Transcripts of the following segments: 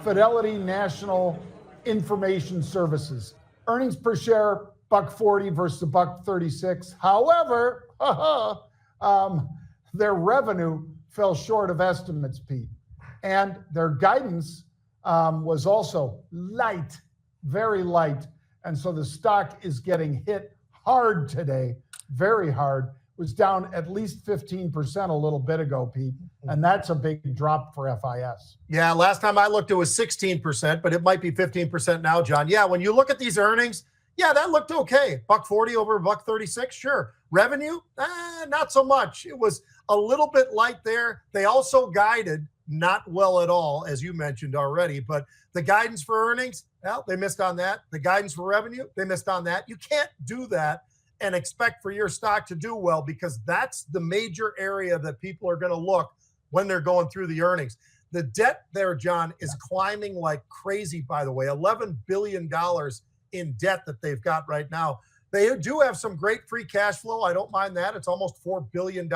Fidelity National Information Services. Earnings per share, $1.40 versus $1.36. However, their revenue fell short of estimates, Pete. And their guidance was also light, very light. And so the stock is getting hit hard today, very hard. It was down at least 15% a little bit ago, Pete. And that's a big drop for FIS. Yeah, last time I looked, it was 16%, but it might be 15% now, John. Yeah, when you look at these earnings, yeah, that looked okay. $1.40 over $1.36, sure. Revenue, not so much. It was a little bit light there. They also guided not well at all, as you mentioned already, but the guidance for earnings, well, they missed on that. The guidance for revenue, they missed on that. You can't do that and expect for your stock to do well, because that's the major area that people are going to look when they're going through the earnings. The debt there, John, is climbing like crazy, by the way. $11 billion in debt that they've got right now. They do have some great free cash flow. I don't mind that. It's almost $4 billion.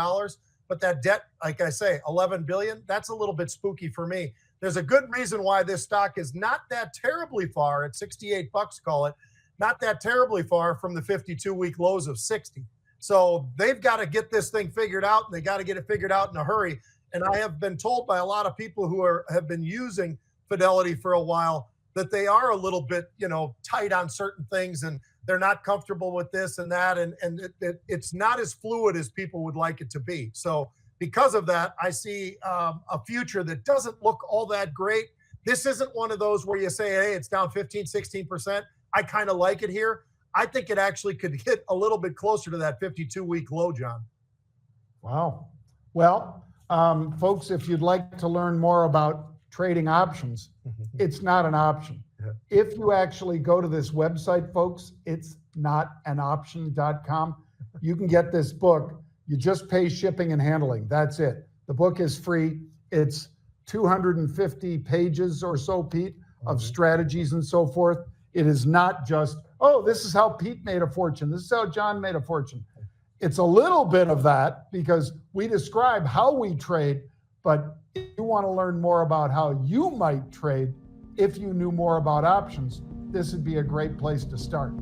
But that debt, like I say, $11 billion, that's a little bit spooky for me. There's a good reason why this stock is not that terribly far at 68 bucks, call it, not that terribly far from the 52-week lows of 60. So they've got to get this thing figured out, and they got to get it figured out in a hurry. And I have been told by a lot of people who have been using Fidelity for a while that they are a little bit, tight on certain things, and they're not comfortable with this and that, and it's not as fluid as people would like it to be. So because of that, I see a future that doesn't look all that great. This isn't one of those where you say, hey, it's down 15, 16%. I kind of like it here. I think it actually could hit a little bit closer to that 52-week low, John. Wow. Well, folks, if you'd like to learn more about trading options, it's not an option. Yeah. If you actually go to this website, folks, it's notanoption.com. You can get this book. You just pay shipping and handling. That's it. The book is free. It's 250 pages or so, Pete, of strategies and so forth. It is not just, oh, this is how Pete made a fortune. This is how John made a fortune. It's a little bit of that because we describe how we trade, but if you want to learn more about how you might trade, if you knew more about options, this would be a great place to start.